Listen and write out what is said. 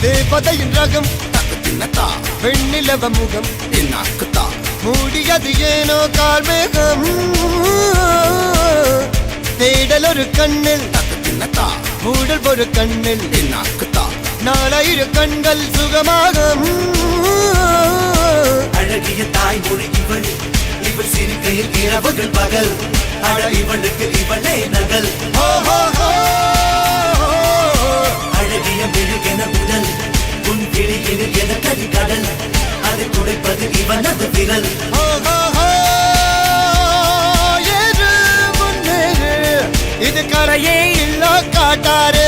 தேவதையின் ரகம் தக்கத்தின்னத்தா வெண்ணிலவ முகம் என்னாக்குத்தா மூடியது ஏனோ கார்மேகம் தேடல் ஒரு கண்ணில் தக்கத்தின்னத்தா மூடல் ஒரு கண்ணில் என்னாக்குத்தா நாலாயிர கண்கள் சுகமாக அழகிய தாய்மொழி இவள் இவள் சிரிக்கையில் இரவுகள் பகல் அழ இவளுக்கு இவளே நகல் அழகிய மெழுகென உடல் உன் கிளியில் என கரி கடல் அதை துடைப்பது இவனது விரல் இது கரையே இல்ல காட்டாரு